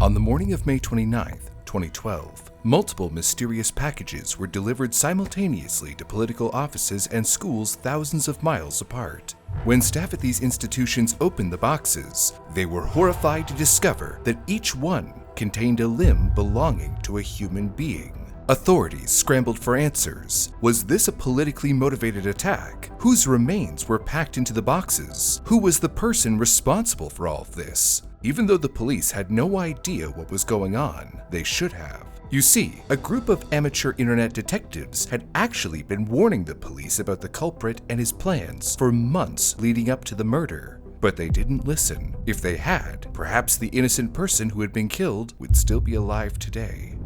On the morning of May 29, 2012, multiple mysterious packages were delivered simultaneously to political offices and schools thousands of miles apart. When staff at these institutions opened the boxes, they were horrified to discover that each one contained a limb belonging to a human being. Authorities scrambled for answers. Was this a politically motivated attack? Whose remains were packed into the boxes? Who was the person responsible for all of this? Even though the police had no idea what was going on, they should have. You see, a group of amateur internet detectives had actually been warning the police about the culprit and his plans for months leading up to the murder. But they didn't listen. If they had, perhaps the innocent person who had been killed would still be alive today.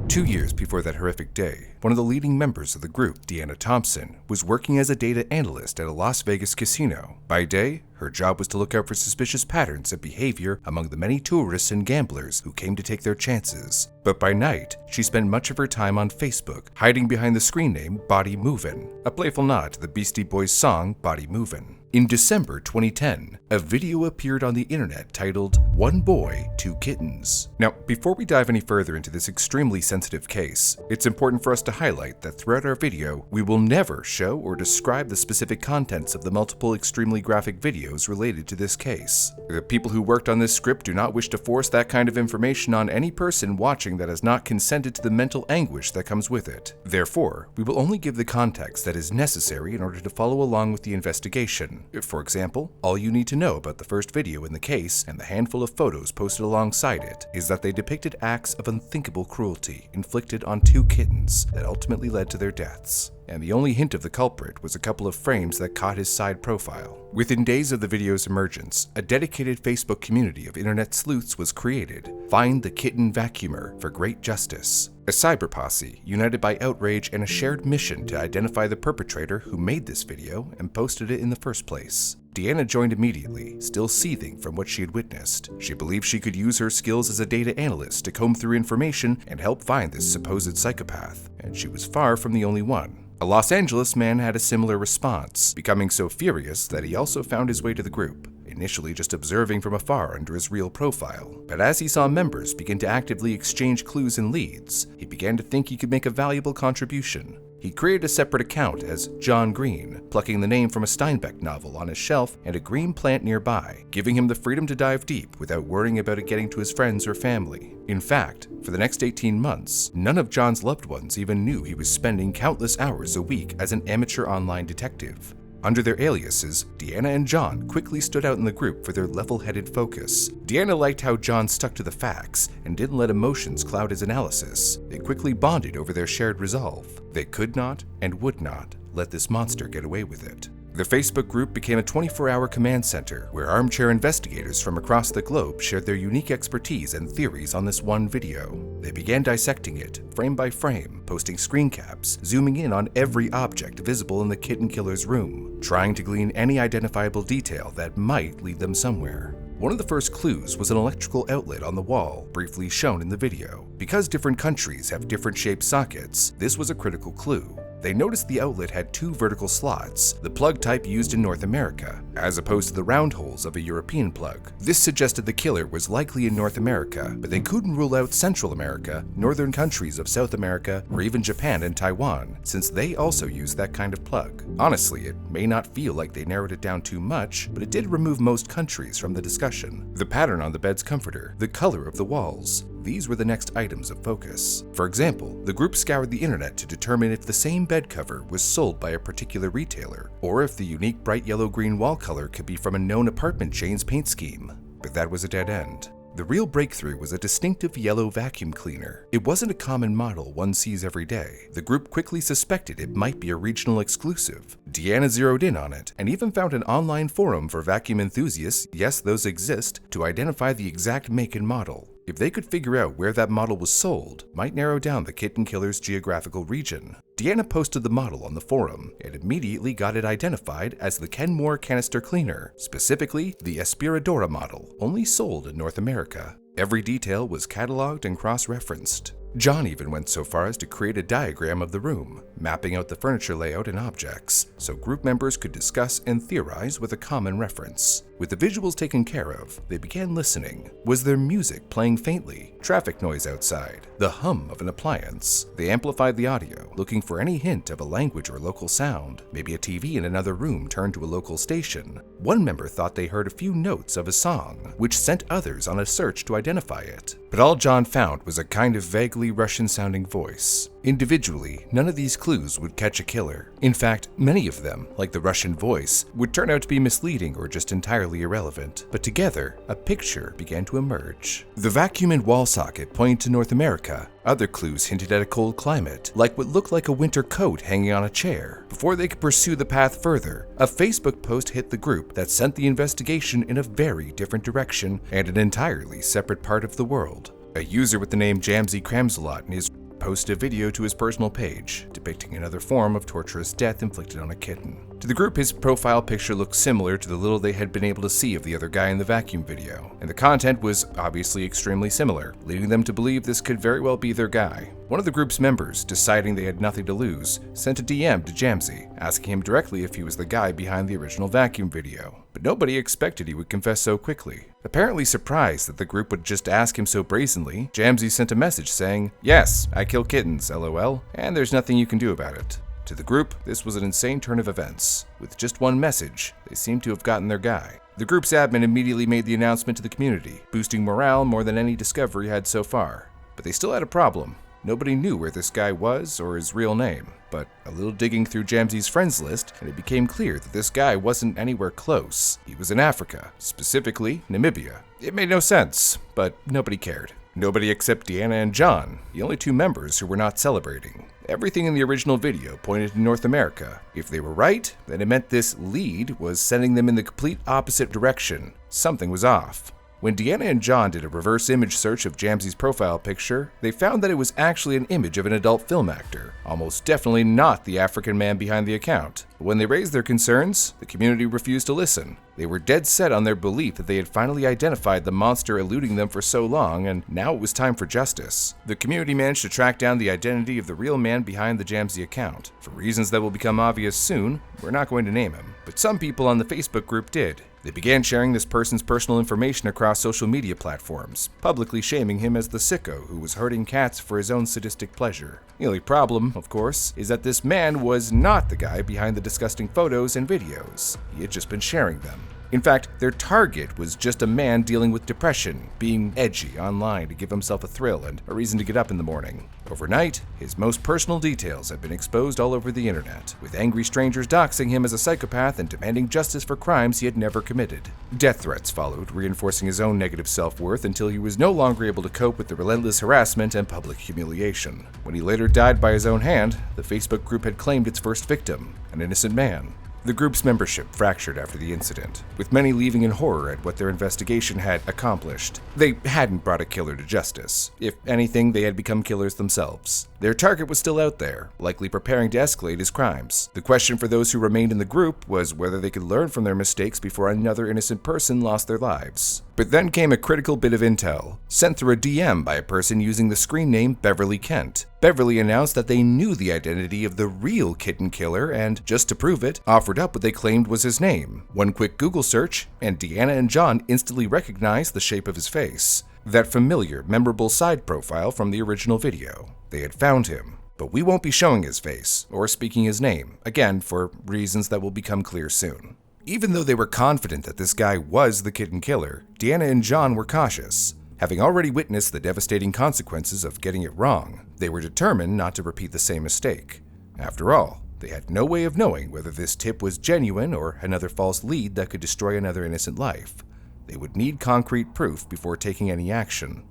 2 years before that horrific day, one of the leading members of the group, Deanna Thompson, was working as a data analyst at a Las Vegas casino. By day, her job was to look out for suspicious patterns of behavior among the many tourists and gamblers who came to take their chances. But by night, she spent much of her time on Facebook, hiding behind the screen name Body Movin', a playful nod to the Beastie Boys song Body Movin'. In December 2010, a video appeared on the internet titled "One Boy, Two Kittens." Now, before we dive any further into this extremely sensitive case, it's important for us to highlight that throughout our video, we will never show or describe the specific contents of the multiple extremely graphic videos related to this case. The people who worked on this script do not wish to force that kind of information on any person watching that has not consented to the mental anguish that comes with it. Therefore, we will only give the context that is necessary in order to follow along with the investigation. For example, all you need to know about the first video in the case and the handful of photos posted alongside it is that they depicted acts of unthinkable cruelty inflicted on two kittens that ultimately led to their deaths. And the only hint of the culprit was a couple of frames that caught his side profile. Within days of the video's emergence, a dedicated Facebook community of internet sleuths was created. Find the Kitten Vacuumer for great justice. A cyberposse united by outrage and a shared mission to identify the perpetrator who made this video and posted it in the first place. Deanna joined immediately, still seething from what she had witnessed. She believed she could use her skills as a data analyst to comb through information and help find this supposed psychopath, and she was far from the only one. A Los Angeles man had a similar response, becoming so furious that he also found his way to the group, initially just observing from afar under his real profile. But as he saw members begin to actively exchange clues and leads, he began to think he could make a valuable contribution. He created a separate account as John Green, plucking the name from a Steinbeck novel on his shelf and a green plant nearby, giving him the freedom to dive deep without worrying about it getting to his friends or family. In fact, for the next 18 months, none of John's loved ones even knew he was spending countless hours a week as an amateur online detective. Under their aliases, Deanna and John quickly stood out in the group for their level-headed focus. Deanna liked how John stuck to the facts and didn't let emotions cloud his analysis. They quickly bonded over their shared resolve. They could not and would not let this monster get away with it. The Facebook group became a 24-hour command center where armchair investigators from across the globe shared their unique expertise and theories on this one video. They began dissecting it, frame by frame, posting screen caps, zooming in on every object visible in the kitten killer's room, trying to glean any identifiable detail that might lead them somewhere. One of the first clues was an electrical outlet on the wall, briefly shown in the video. Because different countries have different shaped sockets, this was a critical clue. They noticed the outlet had two vertical slots, the plug type used in North America, as opposed to the round holes of a European plug. This suggested the killer was likely in North America, but they couldn't rule out Central America, northern countries of South America, or even Japan and Taiwan, since they also use that kind of plug. Honestly, it may not feel like they narrowed it down too much, but it did remove most countries from the discussion. The pattern on the bed's comforter, the color of the walls, these were the next items of focus. For example, the group scoured the internet to determine if the same bed cover was sold by a particular retailer, or if the unique bright yellow-green wall color could be from a known apartment chain's paint scheme. But that was a dead end. The real breakthrough was a distinctive yellow vacuum cleaner. It wasn't a common model one sees every day. The group quickly suspected it might be a regional exclusive. Deanna zeroed in on it and even found an online forum for vacuum enthusiasts, yes, those exist, to identify the exact make and model. If they could figure out where that model was sold, might narrow down the kitten killer's geographical region. Deanna posted the model on the forum and immediately got it identified as the Kenmore canister cleaner, specifically the Aspiradora model, only sold in North America. Every detail was cataloged and cross-referenced. John even went so far as to create a diagram of the room, mapping out the furniture layout and objects, so group members could discuss and theorize with a common reference. With the visuals taken care of, they began listening. Was there music playing faintly? traffic noise outside, the hum of an appliance. They amplified the audio, looking for any hint of a language or local sound, maybe a TV in another room turned to a local station. One member thought they heard a few notes of a song, which sent others on a search to identify it. But all John found was a kind of vaguely Russian-sounding voice. Individually, none of these clues would catch a killer. In fact, many of them, like the Russian voice, would turn out to be misleading or just entirely irrelevant. But together, a picture began to emerge. The vacuum and wall socket pointed to North America. Other clues hinted at a cold climate, like what looked like a winter coat hanging on a chair. Before they could pursue the path further, a Facebook post hit the group that sent the investigation in a very different direction and an entirely separate part of the world. A user with the name Jamsy crams a lot in his posted a video to his personal page, depicting another form of torturous death inflicted on a kitten. To the group, his profile picture looked similar to the little they had been able to see of the other guy in the vacuum video, and the content was obviously extremely similar, leading them to believe this could very well be their guy. One of the group's members, deciding they had nothing to lose, sent a DM to Jamsy, asking him directly if he was the guy behind the original vacuum video. But nobody expected he would confess so quickly. Apparently surprised that the group would just ask him so brazenly, Jamsy sent a message saying, "Yes, I kill kittens, lol, and there's nothing you can do about it." To the group, this was an insane turn of events. With just one message, they seemed to have gotten their guy. The group's admin immediately made the announcement to the community, boosting morale more than any discovery had so far. But they still had a problem. Nobody knew where this guy was or his real name, but a little digging through Jamsy's friends list, and it became clear that this guy wasn't anywhere close. He was in Africa, specifically Namibia. It made no sense, but nobody cared. Nobody except Deanna and John, the only two members who were not celebrating. Everything in the original video pointed to North America. If they were right, then it meant this lead was sending them in the complete opposite direction. Something was off. When Deanna and John did a reverse image search of Jamsy's profile picture, they found that it was actually an image of an adult film actor, almost definitely not the African man behind the account. But when they raised their concerns, the community refused to listen. They were dead set on their belief that they had finally identified the monster eluding them for so long, and now it was time for justice. The community managed to track down the identity of the real man behind the Jamsy account. For reasons that will become obvious soon, we're not going to name him. But some people on the Facebook group did. They began sharing this person's personal information across social media platforms, publicly shaming him as the sicko who was hurting cats for his own sadistic pleasure. The only problem, of course, is that this man was not the guy behind the disgusting photos and videos. He had just been sharing them. In fact, their target was just a man dealing with depression, being edgy online to give himself a thrill and a reason to get up in the morning. Overnight, his most personal details had been exposed all over the internet, with angry strangers doxing him as a psychopath and demanding justice for crimes he had never committed. Death threats followed, reinforcing his own negative self-worth until he was no longer able to cope with the relentless harassment and public humiliation. When he later died by his own hand, the Facebook group had claimed its first victim, an innocent man. The group's membership fractured after the incident, with many leaving in horror at what their investigation had accomplished. They hadn't brought a killer to justice. If anything, they had become killers themselves. Their target was still out there, likely preparing to escalate his crimes. The question for those who remained in the group was whether they could learn from their mistakes before another innocent person lost their lives. But then came a critical bit of intel, sent through a DM by a person using the screen name Beverly Kent. Beverly announced that they knew the identity of the real kitten killer and, just to prove it, offered up what they claimed was his name. One quick Google search, and Deanna and John instantly recognized the shape of his face. That familiar, memorable side profile from the original video. They had found him. But we won't be showing his face, or speaking his name, again for reasons that will become clear soon. Even though they were confident that this guy was the kitten killer, Deanna and John were cautious. Having already witnessed the devastating consequences of getting it wrong, they were determined not to repeat the same mistake. After all, they had no way of knowing whether this tip was genuine or another false lead that could destroy another innocent life. They would need concrete proof before taking any action.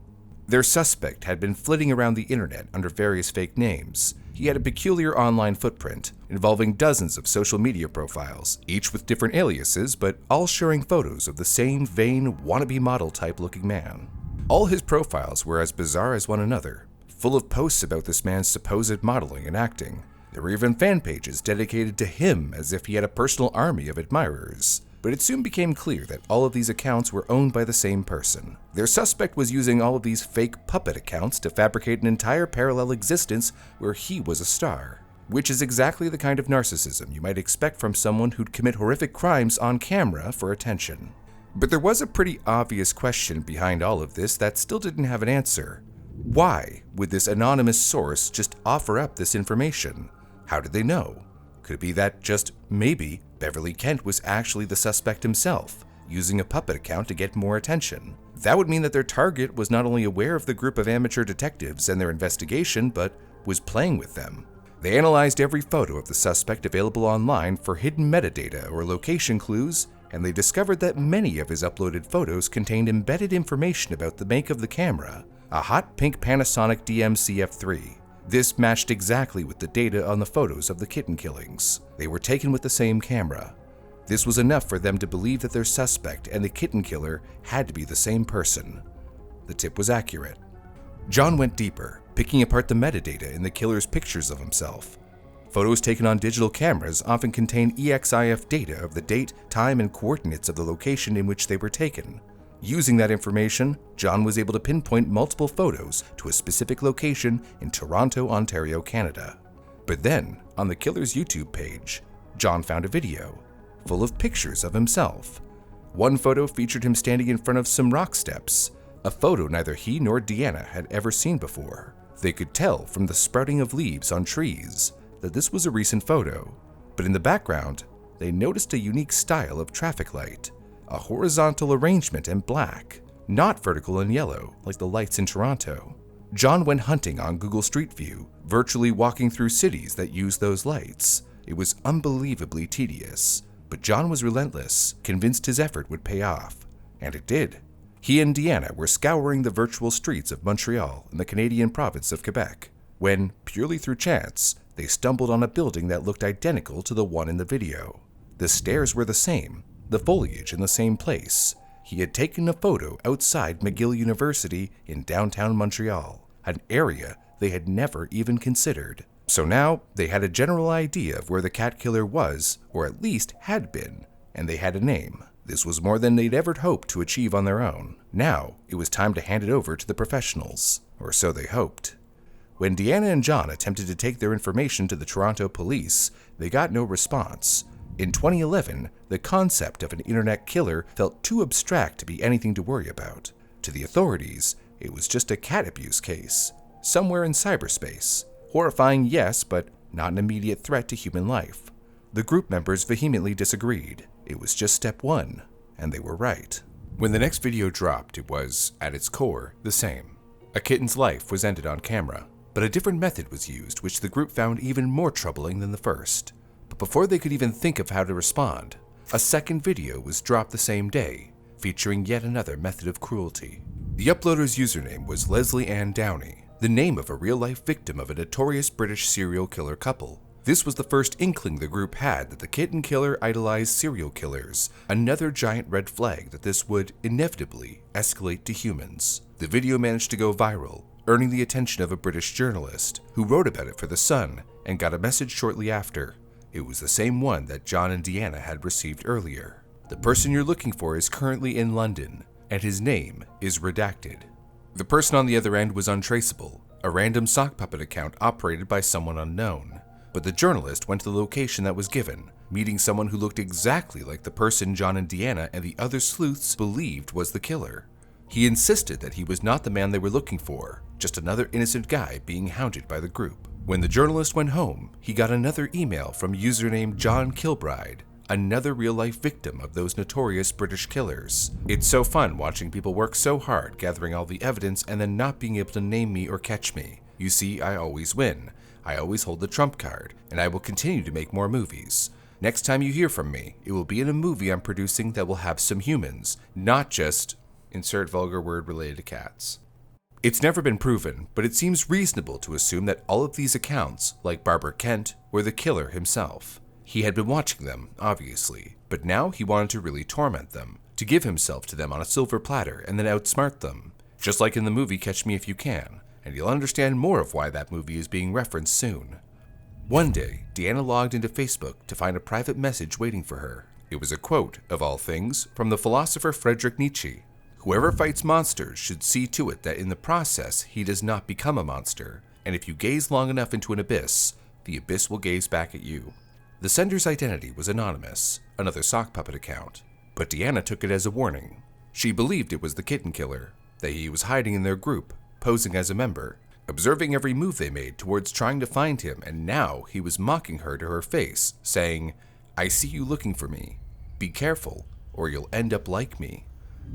Their suspect had been flitting around the internet under various fake names. He had a peculiar online footprint, involving dozens of social media profiles, each with different aliases, but all sharing photos of the same vain, wannabe model-type looking man. All his profiles were as bizarre as one another, full of posts about this man's supposed modeling and acting. There were even fan pages dedicated to him as if he had a personal army of admirers. But it soon became clear that all of these accounts were owned by the same person. Their suspect was using all of these fake puppet accounts to fabricate an entire parallel existence where he was a star. Which is exactly the kind of narcissism you might expect from someone who'd commit horrific crimes on camera for attention. But there was a pretty obvious question behind all of this that still didn't have an answer. Why would this anonymous source just offer up this information? How did they know? Could it be that just maybe Beverly Kent was actually the suspect himself, using a puppet account to get more attention? That would mean that their target was not only aware of the group of amateur detectives and their investigation, but was playing with them. They analyzed every photo of the suspect available online for hidden metadata or location clues, and they discovered that many of his uploaded photos contained embedded information about the make of the camera, a hot pink Panasonic DMCF3. This matched exactly with the data on the photos of the kitten killings. They were taken with the same camera. This was enough for them to believe that their suspect and the kitten killer had to be the same person. The tip was accurate. John went deeper, picking apart the metadata in the killer's pictures of himself. Photos taken on digital cameras often contain EXIF data of the date, time, and coordinates of the location in which they were taken. Using that information, John was able to pinpoint multiple photos to a specific location in Toronto, Ontario, Canada. But then, on the killer's YouTube page, John found a video full of pictures of himself. One photo featured him standing in front of some rock steps, a photo neither he nor Deanna had ever seen before. They could tell from the sprouting of leaves on trees that this was a recent photo, but in the background, they noticed a unique style of traffic light, a horizontal arrangement in black, not vertical and yellow like the lights in Toronto. John went hunting on Google Street View, virtually walking through cities that use those lights. It was unbelievably tedious, but John was relentless, convinced his effort would pay off. And it did. He and Deanna were scouring the virtual streets of Montreal in the Canadian province of Quebec, when, purely through chance, they stumbled on a building that looked identical to the one in the video. The stairs were the same, the foliage in the same place. He had taken a photo outside McGill University in downtown Montreal, an area they had never even considered. So now they had a general idea of where the cat killer was, or at least had been, and they had a name. This was more than they'd ever hoped to achieve on their own. Now it was time to hand it over to the professionals, or so they hoped. When Deanna and John attempted to take their information to the Toronto police, they got no response. In 2011, the concept of an internet killer felt too abstract to be anything to worry about. To the authorities, it was just a cat abuse case, somewhere in cyberspace. Horrifying, yes, but not an immediate threat to human life. The group members vehemently disagreed. It was just step one, and they were right. When the next video dropped, it was, at its core, the same. A kitten's life was ended on camera, but a different method was used, which the group found even more troubling than the first. But before they could even think of how to respond, a second video was dropped the same day, featuring yet another method of cruelty. The uploader's username was Leslie Ann Downey, the name of a real-life victim of a notorious British serial killer couple. This was the first inkling the group had that the kitten killer idolized serial killers, another giant red flag that this would inevitably escalate to humans. The video managed to go viral, earning the attention of a British journalist who wrote about it for The Sun and got a message shortly after. It was the same one that John and Deanna had received earlier. The person you're looking for is currently in London, and his name is redacted. The person on the other end was untraceable, a random sock puppet account operated by someone unknown. But the journalist went to the location that was given, meeting someone who looked exactly like the person John and Deanna and the other sleuths believed was the killer. He insisted that he was not the man they were looking for, just another innocent guy being hounded by the group. When the journalist went home, he got another email from username John Kilbride, another real-life victim of those notorious British killers. It's so fun watching people work so hard gathering all the evidence and then not being able to name me or catch me. You see, I always win. I always hold the trump card, and I will continue to make more movies. Next time you hear from me, it will be in a movie I'm producing that will have some humans, not just insert vulgar word related to cats. It's never been proven, but it seems reasonable to assume that all of these accounts, like Barbara Kent, were the killer himself. He had been watching them, obviously, but now he wanted to really torment them, to give himself to them on a silver platter and then outsmart them, just like in the movie Catch Me If You Can, and you'll understand more of why that movie is being referenced soon. One day, Deanna logged into Facebook to find a private message waiting for her. It was a quote, of all things, from the philosopher Friedrich Nietzsche. Whoever fights monsters should see to it that in the process he does not become a monster, and if you gaze long enough into an abyss, the abyss will gaze back at you. The sender's identity was anonymous, another sock puppet account. But Deanna took it as a warning. She believed it was the kitten killer, that he was hiding in their group, posing as a member, observing every move they made towards trying to find him, and now he was mocking her to her face, saying, "I see you looking for me. Be careful, or you'll end up like me."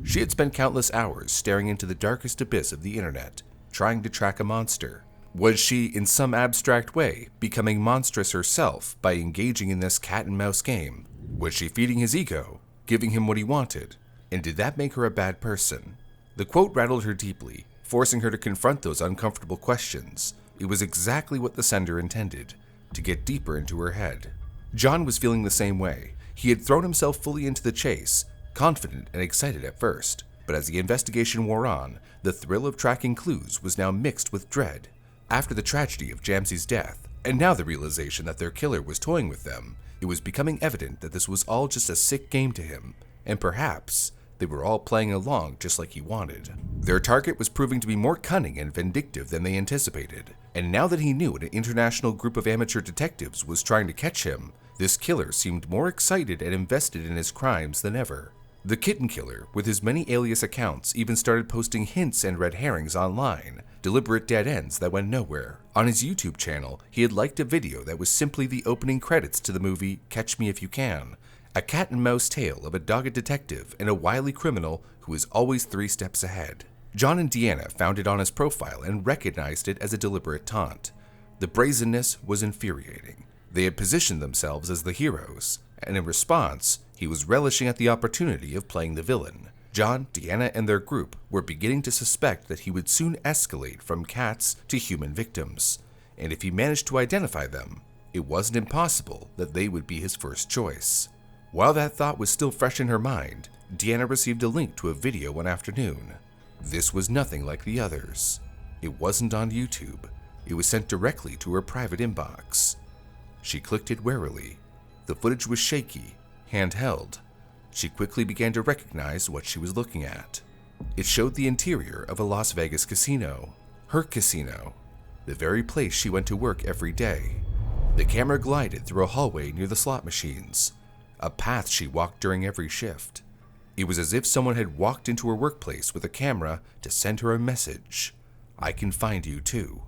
She had spent countless hours staring into the darkest abyss of the internet, trying to track a monster. Was she, in some abstract way, becoming monstrous herself by engaging in this cat-and-mouse game? Was she feeding his ego, giving him what he wanted? And did that make her a bad person? The quote rattled her deeply, forcing her to confront those uncomfortable questions. It was exactly what the sender intended, to get deeper into her head. John was feeling the same way. He had thrown himself fully into the chase, confident and excited at first, but as the investigation wore on, the thrill of tracking clues was now mixed with dread. After the tragedy of Jamsy's death, and now the realization that their killer was toying with them, it was becoming evident that this was all just a sick game to him, and perhaps they were all playing along just like he wanted. Their target was proving to be more cunning and vindictive than they anticipated, and now that he knew an international group of amateur detectives was trying to catch him, this killer seemed more excited and invested in his crimes than ever. The kitten killer, with his many alias accounts, even started posting hints and red herrings online, deliberate dead ends that went nowhere. On his YouTube channel, he had liked a video that was simply the opening credits to the movie Catch Me If You Can, a cat-and-mouse tale of a dogged detective and a wily criminal who is always 3 steps ahead. John and Deanna found it on his profile and recognized it as a deliberate taunt. The brazenness was infuriating. They had positioned themselves as the heroes, and in response, he was relishing at the opportunity of playing the villain. John, Deanna, and their group were beginning to suspect that he would soon escalate from cats to human victims, and if he managed to identify them, it wasn't impossible that they would be his first choice. While that thought was still fresh in her mind, Deanna received a link to a video one afternoon. This was nothing like the others. It wasn't on YouTube. It was sent directly to her private inbox. She clicked it warily. The footage was shaky, handheld. She quickly began to recognize what she was looking at. It showed the interior of a Las Vegas casino, her casino, the very place she went to work every day. The camera glided through a hallway near the slot machines, a path she walked during every shift. It was as if someone had walked into her workplace with a camera to send her a message. I can find you too.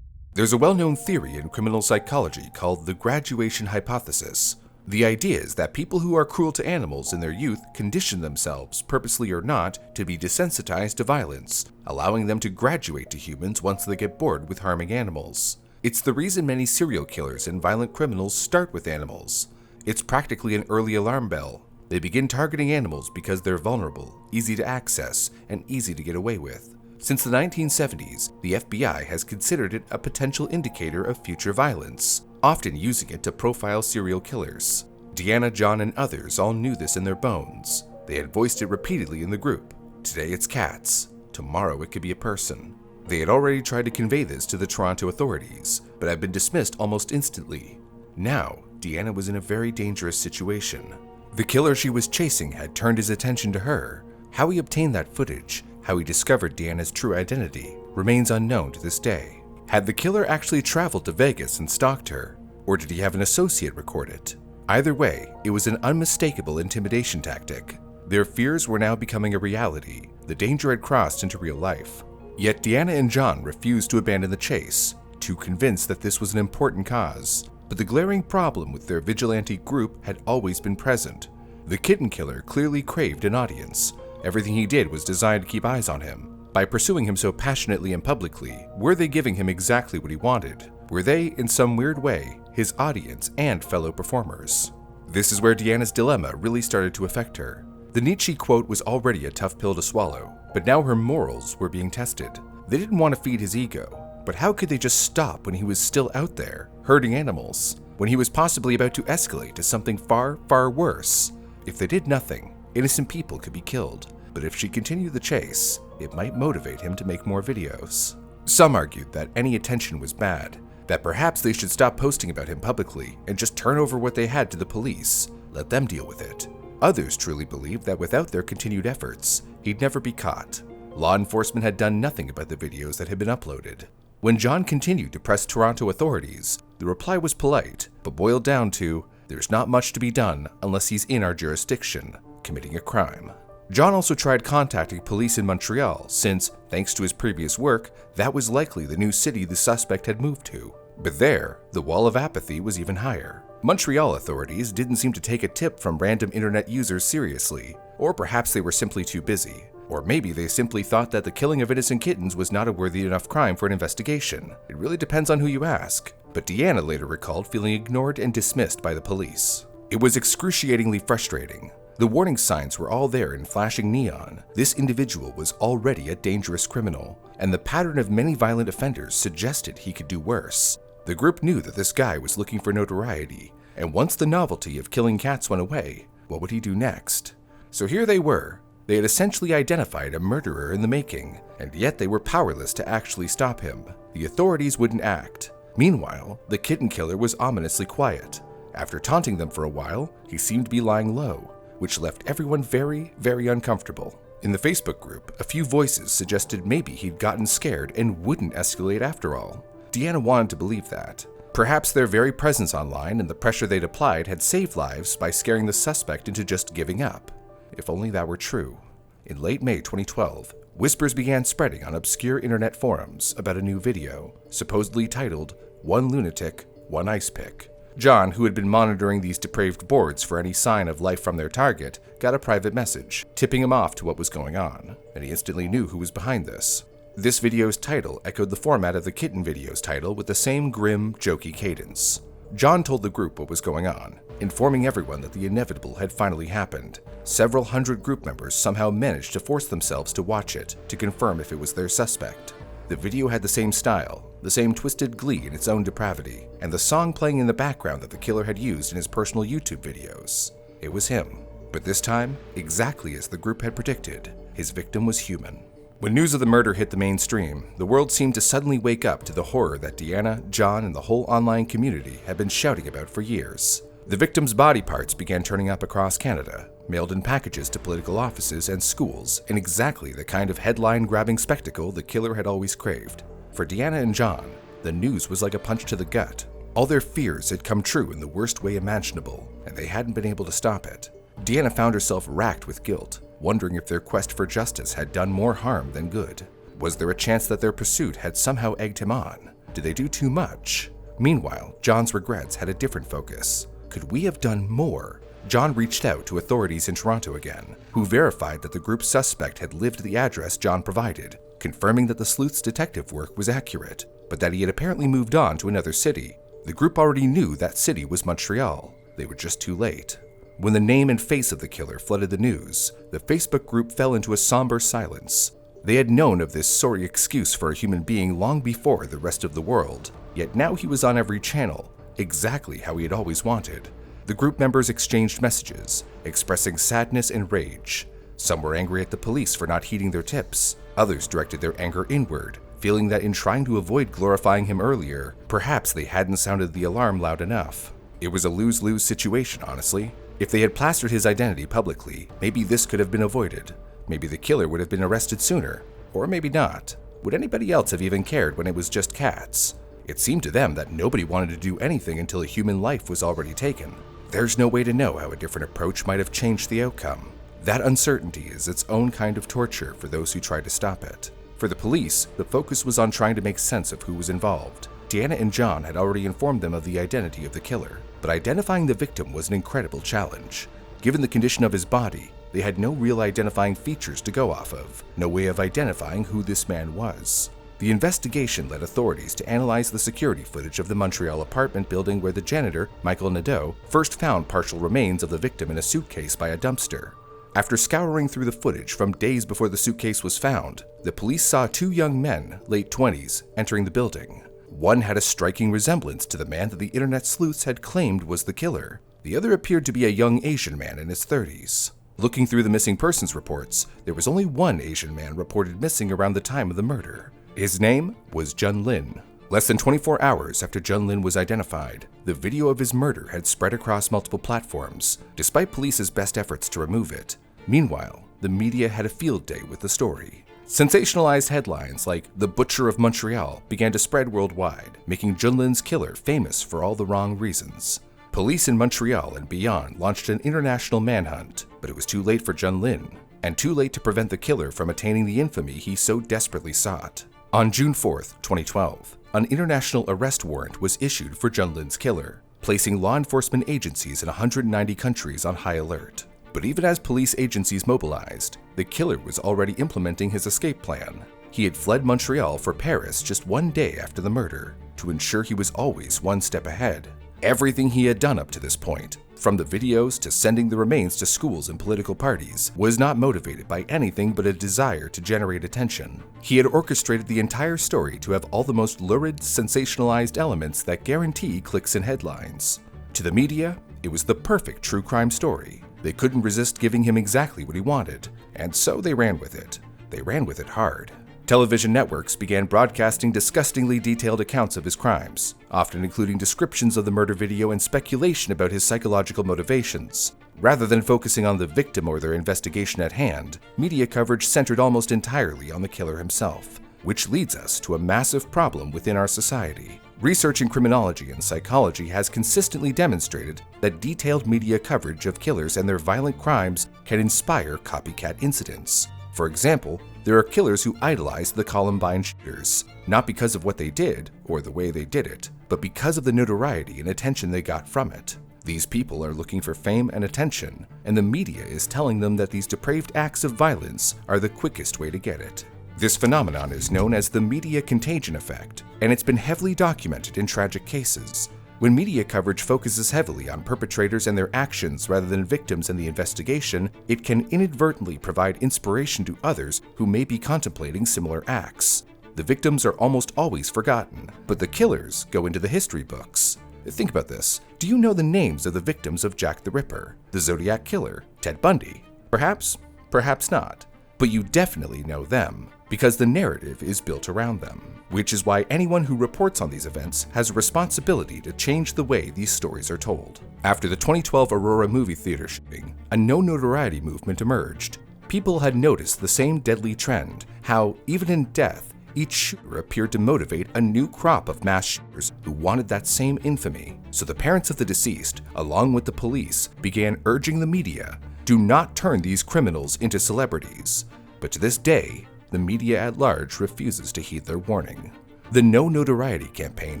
There's a well-known theory in criminal psychology called the graduation hypothesis. The idea is that people who are cruel to animals in their youth condition themselves, purposely or not, to be desensitized to violence, allowing them to graduate to humans once they get bored with harming animals. It's the reason many serial killers and violent criminals start with animals. It's practically an early alarm bell. They begin targeting animals because they're vulnerable, easy to access, and easy to get away with. Since the 1970s, the FBI has considered it a potential indicator of future violence, often using it to profile serial killers. Deanna, John, and others all knew this in their bones. They had voiced it repeatedly in the group. Today it's cats. Tomorrow it could be a person. They had already tried to convey this to the Toronto authorities, but had been dismissed almost instantly. Now, Deanna was in a very dangerous situation. The killer she was chasing had turned his attention to her. How he obtained that footage, how he discovered Deanna's true identity, remains unknown to this day. Had the killer actually traveled to Vegas and stalked her, or did he have an associate record it? Either way, it was an unmistakable intimidation tactic. Their fears were now becoming a reality. The danger had crossed into real life. Yet Deanna and John refused to abandon the chase, too convinced that this was an important cause. But the glaring problem with their vigilante group had always been present. The kitten killer clearly craved an audience. Everything he did was designed to keep eyes on him. By pursuing him so passionately and publicly, were they giving him exactly what he wanted? Were they, in some weird way, his audience and fellow performers? This is where Deanna's dilemma really started to affect her. The Nietzsche quote was already a tough pill to swallow, but now her morals were being tested. They didn't want to feed his ego, but how could they just stop when he was still out there, hurting animals, when he was possibly about to escalate to something far, far worse? If they did nothing, innocent people could be killed, but if she continued the chase, it might motivate him to make more videos. Some argued that any attention was bad, that perhaps they should stop posting about him publicly and just turn over what they had to the police, let them deal with it. Others truly believed that without their continued efforts, he'd never be caught. Law enforcement had done nothing about the videos that had been uploaded. When John continued to press Toronto authorities, the reply was polite, but boiled down to, there's not much to be done unless he's in our jurisdiction, committing a crime. John also tried contacting police in Montreal since, thanks to his previous work, that was likely the new city the suspect had moved to. But there, the wall of apathy was even higher. Montreal authorities didn't seem to take a tip from random internet users seriously, or perhaps they were simply too busy. Or maybe they simply thought that the killing of innocent kittens was not a worthy enough crime for an investigation. It really depends on who you ask. But Deanna later recalled feeling ignored and dismissed by the police. It was excruciatingly frustrating. The warning signs were all there in flashing neon. This individual was already a dangerous criminal, and the pattern of many violent offenders suggested he could do worse. The group knew that this guy was looking for notoriety, and once the novelty of killing cats went away, what would he do next? So here they were. They had essentially identified a murderer in the making, and yet they were powerless to actually stop him. The authorities wouldn't act. Meanwhile, the kitten killer was ominously quiet. After taunting them for a while, he seemed to be lying low, which left everyone very, very uncomfortable. In the Facebook group, a few voices suggested maybe he'd gotten scared and wouldn't escalate after all. Deanna wanted to believe that. Perhaps their very presence online and the pressure they'd applied had saved lives by scaring the suspect into just giving up. If only that were true. In late May 2012, whispers began spreading on obscure internet forums about a new video, supposedly titled, "One Lunatic, One Ice Pick." John, who had been monitoring these depraved boards for any sign of life from their target, got a private message, tipping him off to what was going on, and he instantly knew who was behind this. This video's title echoed the format of the kitten video's title with the same grim, jokey cadence. John told the group what was going on, informing everyone that the inevitable had finally happened. Several hundred group members somehow managed to force themselves to watch it to confirm if it was their suspect. The video had the same style, the same twisted glee in its own depravity, and the song playing in the background that the killer had used in his personal YouTube videos. It was him. But this time, exactly as the group had predicted, his victim was human. When news of the murder hit the mainstream, the world seemed to suddenly wake up to the horror that Deanna, John, and the whole online community had been shouting about for years. The victim's body parts began turning up across Canada, mailed in packages to political offices and schools in exactly the kind of headline-grabbing spectacle the killer had always craved. For Deanna and John, the news was like a punch to the gut. All their fears had come true in the worst way imaginable, and they hadn't been able to stop it. Deanna found herself racked with guilt, wondering if their quest for justice had done more harm than good. Was there a chance that their pursuit had somehow egged him on? Did they do too much? Meanwhile, John's regrets had a different focus. Could we have done more? John reached out to authorities in Toronto again, who verified that the group's suspect had lived the address John provided, confirming that the sleuth's detective work was accurate, but that he had apparently moved on to another city. The group already knew that city was Montreal. They were just too late. When the name and face of the killer flooded the news, the Facebook group fell into a somber silence. They had known of this sorry excuse for a human being long before the rest of the world, yet now he was on every channel, exactly how he had always wanted. The group members exchanged messages, expressing sadness and rage. Some were angry at the police for not heeding their tips. Others directed their anger inward, feeling that in trying to avoid glorifying him earlier, perhaps they hadn't sounded the alarm loud enough. It was a lose-lose situation, honestly. If they had plastered his identity publicly, maybe this could have been avoided. Maybe the killer would have been arrested sooner, or maybe not. Would anybody else have even cared when it was just cats? It seemed to them that nobody wanted to do anything until a human life was already taken. There's no way to know how a different approach might have changed the outcome. That uncertainty is its own kind of torture for those who try to stop it. For the police, the focus was on trying to make sense of who was involved. Deanna and John had already informed them of the identity of the killer, but identifying the victim was an incredible challenge. Given the condition of his body, they had no real identifying features to go off of, no way of identifying who this man was. The investigation led authorities to analyze the security footage of the Montreal apartment building where the janitor, Michael Nadeau, first found partial remains of the victim in a suitcase by a dumpster. After scouring through the footage from days before the suitcase was found, the police saw two young men, late 20s, entering the building. One had a striking resemblance to the man that the internet sleuths had claimed was the killer. The other appeared to be a young Asian man in his 30s. Looking through the missing persons reports, there was only one Asian man reported missing around the time of the murder. His name was Jun Lin. Less than 24 hours after Jun Lin was identified, the video of his murder had spread across multiple platforms, despite police's best efforts to remove it. Meanwhile, the media had a field day with the story. Sensationalized headlines like "The Butcher of Montreal" began to spread worldwide, making Jun Lin's killer famous for all the wrong reasons. Police in Montreal and beyond launched an international manhunt, but it was too late for Lin, and too late to prevent the killer from attaining the infamy he so desperately sought. On June 4, 2012, an international arrest warrant was issued for Lin's killer, placing law enforcement agencies in 190 countries on high alert. But even as police agencies mobilized, the killer was already implementing his escape plan. He had fled Montreal for Paris just one day after the murder, to ensure he was always one step ahead. Everything he had done up to this point, from the videos to sending the remains to schools and political parties, was not motivated by anything but a desire to generate attention. He had orchestrated the entire story to have all the most lurid, sensationalized elements that guarantee clicks and headlines. To the media, it was the perfect true crime story. They couldn't resist giving him exactly what he wanted, and so they ran with it. They ran with it hard. Television networks began broadcasting disgustingly detailed accounts of his crimes, often including descriptions of the murder video and speculation about his psychological motivations. Rather than focusing on the victim or their investigation at hand, media coverage centered almost entirely on the killer himself, which leads us to a massive problem within our society. Research in criminology and psychology has consistently demonstrated that detailed media coverage of killers and their violent crimes can inspire copycat incidents. For example, there are killers who idolize the Columbine shooters, not because of what they did or the way they did it, but because of the notoriety and attention they got from it. These people are looking for fame and attention, and the media is telling them that these depraved acts of violence are the quickest way to get it. This phenomenon is known as the media contagion effect, and it's been heavily documented in tragic cases. When media coverage focuses heavily on perpetrators and their actions rather than victims and the investigation, it can inadvertently provide inspiration to others who may be contemplating similar acts. The victims are almost always forgotten, but the killers go into the history books. Think about this. Do you know the names of the victims of Jack the Ripper, the Zodiac Killer, Ted Bundy? Perhaps, perhaps not. But you definitely know them, because the narrative is built around them. Which is why anyone who reports on these events has a responsibility to change the way these stories are told. After the 2012 Aurora movie theater shooting, a no-notoriety movement emerged. People had noticed the same deadly trend, how, even in death, each shooter appeared to motivate a new crop of mass shooters who wanted that same infamy. So the parents of the deceased, along with the police, began urging the media, do not turn these criminals into celebrities. But to this day, the media at large refuses to heed their warning. The No Notoriety campaign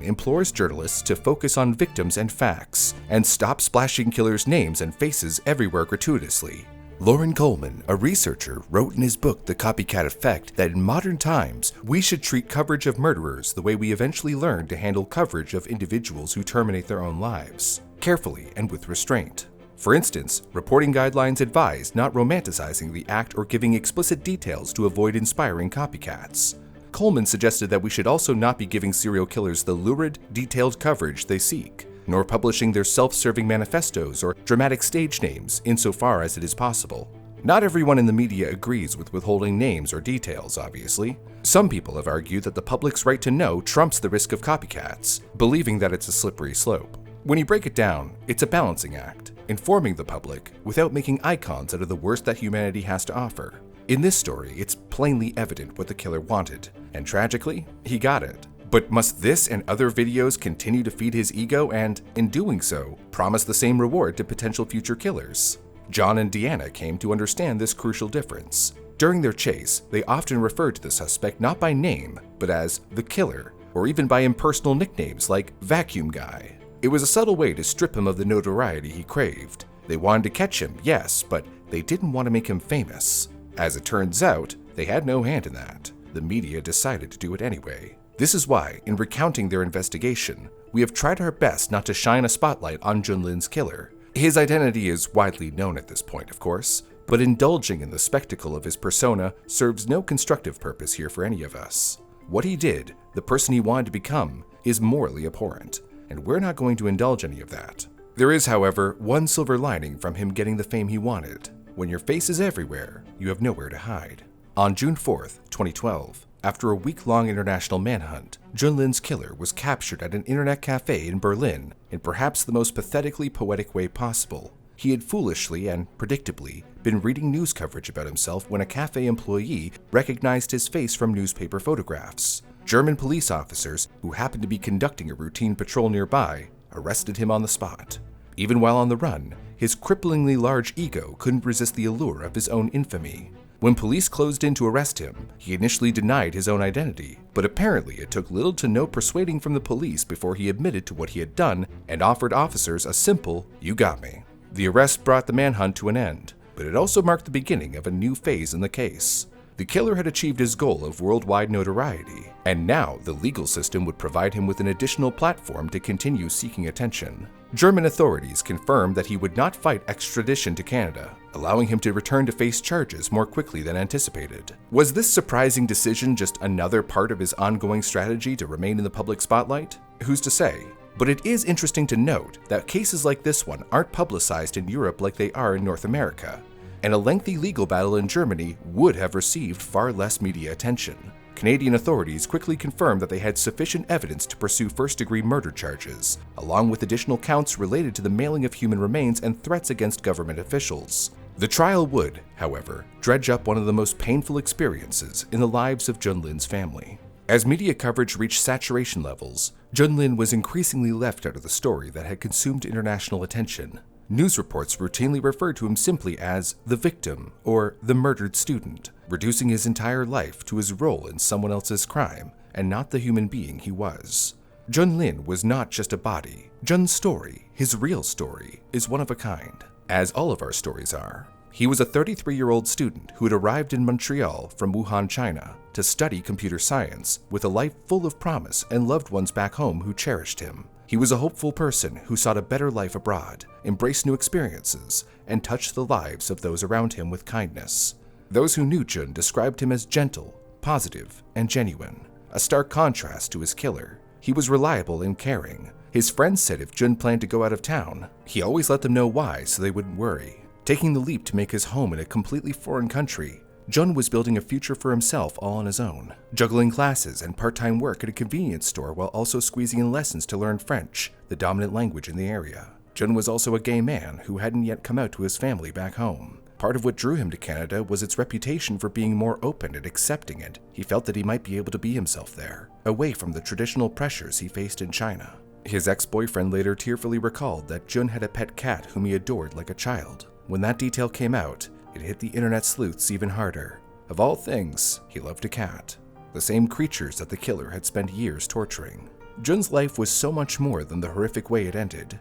implores journalists to focus on victims and facts, and stop splashing killers' names and faces everywhere gratuitously. Loren Coleman, a researcher, wrote in his book The Copycat Effect that in modern times, we should treat coverage of murderers the way we eventually learned to handle coverage of individuals who terminate their own lives, carefully and with restraint. For instance, reporting guidelines advise not romanticizing the act or giving explicit details to avoid inspiring copycats. Coleman suggested that we should also not be giving serial killers the lurid, detailed coverage they seek, nor publishing their self-serving manifestos or dramatic stage names insofar as it is possible. Not everyone in the media agrees with withholding names or details, obviously. Some people have argued that the public's right to know trumps the risk of copycats, believing that it's a slippery slope. When you break it down, it's a balancing act, informing the public without making icons out of the worst that humanity has to offer. In this story, it's plainly evident what the killer wanted, and tragically, he got it. But must this and other videos continue to feed his ego and, in doing so, promise the same reward to potential future killers? John and Deanna came to understand this crucial difference. During their chase, they often referred to the suspect not by name, but as the killer, or even by impersonal nicknames like Vacuum Guy. It was a subtle way to strip him of the notoriety he craved. They wanted to catch him, yes, but they didn't want to make him famous. As it turns out, they had no hand in that. The media decided to do it anyway. This is why, in recounting their investigation, we have tried our best not to shine a spotlight on Lin's killer. His identity is widely known at this point, of course, but indulging in the spectacle of his persona serves no constructive purpose here for any of us. What he did, the person he wanted to become, is morally abhorrent, and we're not going to indulge any of that. There is, however, one silver lining from him getting the fame he wanted. When your face is everywhere, you have nowhere to hide. On June 4th, 2012, after a week-long international manhunt, Lin's killer was captured at an internet cafe in Berlin in perhaps the most pathetically poetic way possible. He had foolishly and predictably been reading news coverage about himself when a cafe employee recognized his face from newspaper photographs. German police officers, who happened to be conducting a routine patrol nearby, arrested him on the spot. Even while on the run, his cripplingly large ego couldn't resist the allure of his own infamy. When police closed in to arrest him, he initially denied his own identity, but apparently it took little to no persuading from the police before he admitted to what he had done and offered officers a simple, "You got me." The arrest brought the manhunt to an end, but it also marked the beginning of a new phase in the case. The killer had achieved his goal of worldwide notoriety, and now the legal system would provide him with an additional platform to continue seeking attention. German authorities confirmed that he would not fight extradition to Canada, allowing him to return to face charges more quickly than anticipated. Was this surprising decision just another part of his ongoing strategy to remain in the public spotlight? Who's to say? But it is interesting to note that cases like this one aren't publicized in Europe like they are in North America, and a lengthy legal battle in Germany would have received far less media attention. Canadian authorities quickly confirmed that they had sufficient evidence to pursue first-degree murder charges, along with additional counts related to the mailing of human remains and threats against government officials. The trial would, however, dredge up one of the most painful experiences in the lives of Junlin's family. As media coverage reached saturation levels, Junlin was increasingly left out of the story that had consumed international attention. News reports routinely referred to him simply as the victim or the murdered student, reducing his entire life to his role in someone else's crime and not the human being he was. Junlin was not just a body. Jun's story, his real story, is one of a kind, as all of our stories are. He was a 33-year-old student who had arrived in Montreal from Wuhan, China, to study computer science with a life full of promise and loved ones back home who cherished him. He was a hopeful person who sought a better life abroad, embraced new experiences, and touched the lives of those around him with kindness. Those who knew Jun described him as gentle, positive, and genuine, a stark contrast to his killer. He was reliable and caring. His friends said if Jun planned to go out of town, he always let them know why so they wouldn't worry. Taking the leap to make his home in a completely foreign country, Jun was building a future for himself all on his own, juggling classes and part-time work at a convenience store while also squeezing in lessons to learn French, the dominant language in the area. Jun was also a gay man who hadn't yet come out to his family back home. Part of what drew him to Canada was its reputation for being more open and accepting, and he felt that he might be able to be himself there, away from the traditional pressures he faced in China. His ex-boyfriend later tearfully recalled that Jun had a pet cat whom he adored like a child. When that detail came out, it hit the internet sleuths even harder. Of all things, he loved a cat, the same creatures that the killer had spent years torturing. Jun's life was so much more than the horrific way it ended.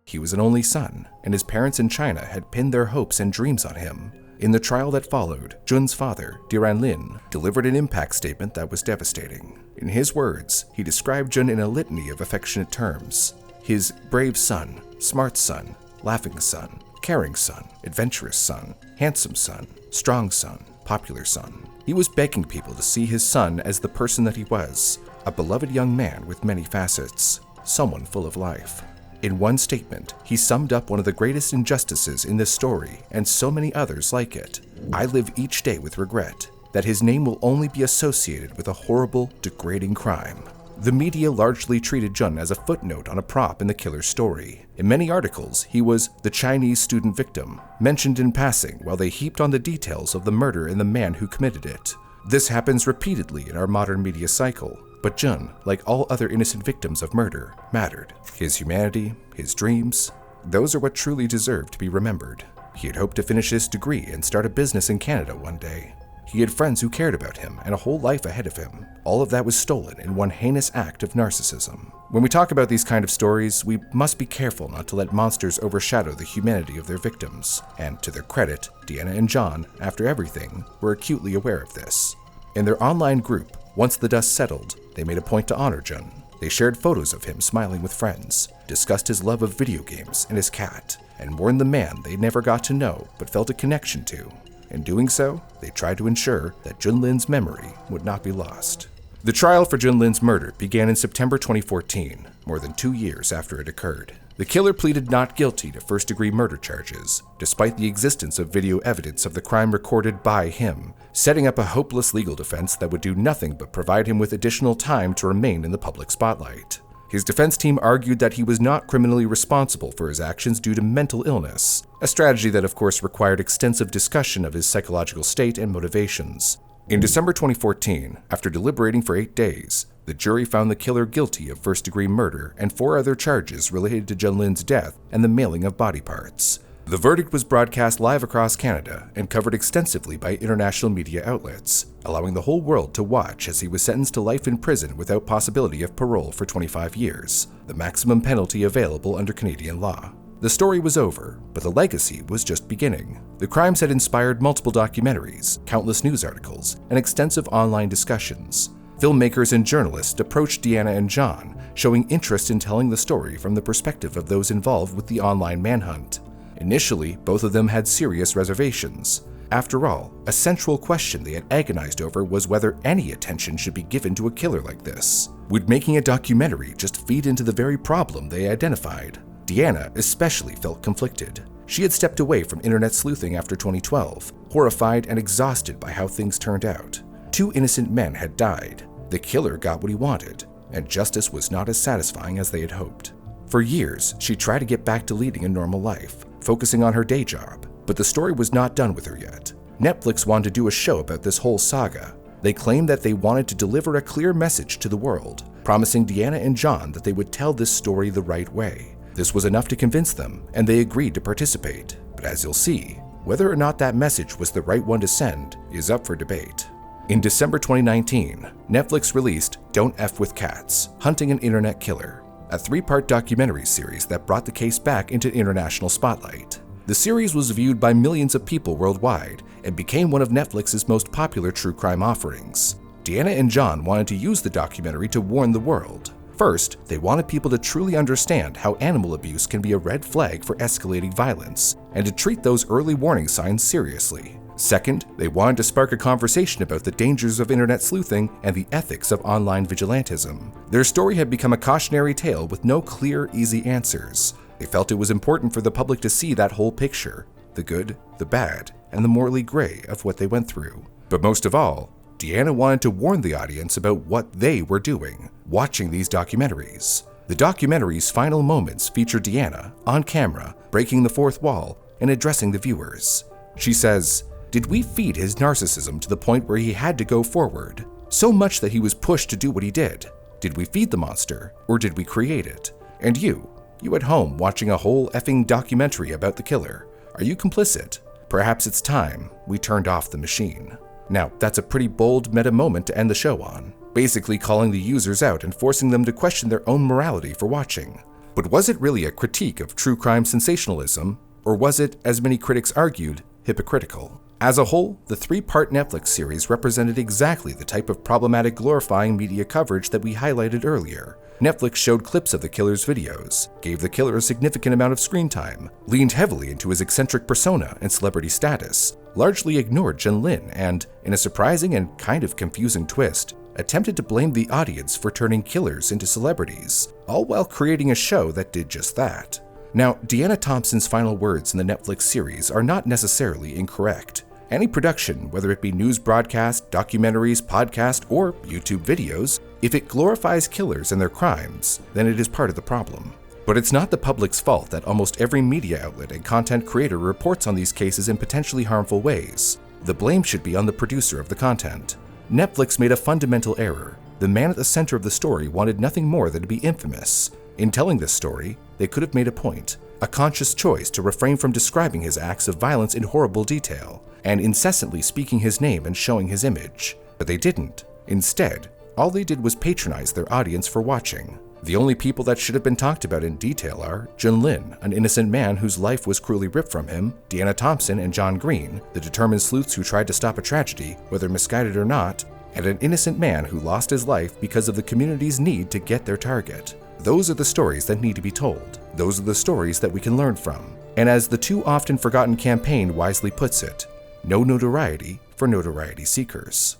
He was an only son, and his parents in China had pinned their hopes and dreams on him. In the trial that followed, Jun's father, Lin, delivered an impact statement that was devastating. In his words, he described Jun in a litany of affectionate terms. His brave son, smart son, laughing son, caring son, adventurous son, handsome son, strong son, popular son. He was begging people to see his son as the person that he was, a beloved young man with many facets, someone full of life. In one statement, he summed up one of the greatest injustices in this story and so many others like it. I live each day with regret that his name will only be associated with a horrible, degrading crime. The media largely treated Jun as a footnote on a prop in the killer's story. In many articles, he was the Chinese student victim, mentioned in passing while they heaped on the details of the murder and the man who committed it. This happens repeatedly in our modern media cycle, but Jun, like all other innocent victims of murder, mattered. His humanity, his dreams, those are what truly deserve to be remembered. He had hoped to finish his degree and start a business in Canada one day. He had friends who cared about him and a whole life ahead of him. All of that was stolen in one heinous act of narcissism. When we talk about these kind of stories, we must be careful not to let monsters overshadow the humanity of their victims. And to their credit, Deanna and John, after everything, were acutely aware of this. In their online group, once the dust settled, they made a point to honor Jun. They shared photos of him smiling with friends, discussed his love of video games and his cat, and mourned the man they never got to know but felt a connection to. In doing so, they tried to ensure that Junlin's memory would not be lost. The trial for Junlin's murder began in September 2014, more than 2 years after it occurred. The killer pleaded not guilty to first-degree murder charges, despite the existence of video evidence of the crime recorded by him, setting up a hopeless legal defense that would do nothing but provide him with additional time to remain in the public spotlight. His defense team argued that he was not criminally responsible for his actions due to mental illness, a strategy that of course required extensive discussion of his psychological state and motivations. In December 2014, after deliberating for 8 days, the jury found the killer guilty of first-degree murder and 4 other charges related to Lin's death and the mailing of body parts. The verdict was broadcast live across Canada and covered extensively by international media outlets, allowing the whole world to watch as he was sentenced to life in prison without possibility of parole for 25 years, the maximum penalty available under Canadian law. The story was over, but the legacy was just beginning. The crimes had inspired multiple documentaries, countless news articles, and extensive online discussions. Filmmakers and journalists approached Deanna and John, showing interest in telling the story from the perspective of those involved with the online manhunt. Initially, both of them had serious reservations. After all, a central question they had agonized over was whether any attention should be given to a killer like this. Would making a documentary just feed into the very problem they identified? Deanna especially felt conflicted. She had stepped away from internet sleuthing after 2012, horrified and exhausted by how things turned out. 2 innocent men had died, the killer got what he wanted, and justice was not as satisfying as they had hoped. For years, she tried to get back to leading a normal life, focusing on her day job, but the story was not done with her yet. Netflix wanted to do a show about this whole saga. They claimed that they wanted to deliver a clear message to the world, promising Deanna and John that they would tell this story the right way. This was enough to convince them, and they agreed to participate. But as you'll see, whether or not that message was the right one to send is up for debate. In December 2019, Netflix released Don't F with Cats: Hunting an Internet Killer, a 3-part documentary series that brought the case back into international spotlight. The series was viewed by millions of people worldwide and became one of Netflix's most popular true crime offerings. Deanna and John wanted to use the documentary to warn the world. First, they wanted people to truly understand how animal abuse can be a red flag for escalating violence, and to treat those early warning signs seriously. Second, they wanted to spark a conversation about the dangers of internet sleuthing and the ethics of online vigilantism. Their story had become a cautionary tale with no clear, easy answers. They felt it was important for the public to see that whole picture, the good, the bad, and the morally gray of what they went through. But most of all, Deanna wanted to warn the audience about what they were doing, watching these documentaries. The documentary's final moments feature Deanna, on camera, breaking the fourth wall and addressing the viewers. She says, "Did we feed his narcissism to the point where he had to go forward? So much that he was pushed to do what he did? Did we feed the monster, or did we create it? And you at home watching a whole effing documentary about the killer, are you complicit? Perhaps it's time we turned off the machine." Now, that's a pretty bold meta moment to end the show on, basically calling the users out and forcing them to question their own morality for watching. But was it really a critique of true crime sensationalism, or was it, as many critics argued, hypocritical? As a whole, the 3-part Netflix series represented exactly the type of problematic glorifying media coverage that we highlighted earlier. Netflix showed clips of the killer's videos, gave the killer a significant amount of screen time, leaned heavily into his eccentric persona and celebrity status, largely ignored Lin and, in a surprising and kind of confusing twist, attempted to blame the audience for turning killers into celebrities, all while creating a show that did just that. Now, Deanna Thompson's final words in the Netflix series are not necessarily incorrect. Any production, whether it be news broadcast, documentaries, podcast, or YouTube videos, if it glorifies killers and their crimes, then it is part of the problem. But it's not the public's fault that almost every media outlet and content creator reports on these cases in potentially harmful ways. The blame should be on the producer of the content. Netflix made a fundamental error. The man at the center of the story wanted nothing more than to be infamous. In telling this story, they could have made a point, a conscious choice to refrain from describing his acts of violence in horrible detail, and incessantly speaking his name and showing his image. But they didn't. Instead, all they did was patronize their audience for watching. The only people that should have been talked about in detail are Lin, an innocent man whose life was cruelly ripped from him, Deanna Thompson and John Green, the determined sleuths who tried to stop a tragedy, whether misguided or not, and an innocent man who lost his life because of the community's need to get their target. Those are the stories that need to be told. Those are the stories that we can learn from. And as the too often forgotten campaign wisely puts it, no notoriety for notoriety seekers.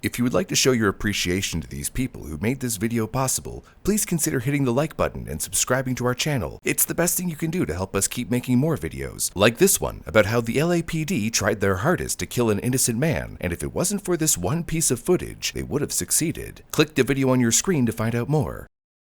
If you would like to show your appreciation to these people who made this video possible, please consider hitting the like button and subscribing to our channel. It's the best thing you can do to help us keep making more videos, like this one about how the LAPD tried their hardest to kill an innocent man, and if it wasn't for this one piece of footage, they would have succeeded. Click the video on your screen to find out more.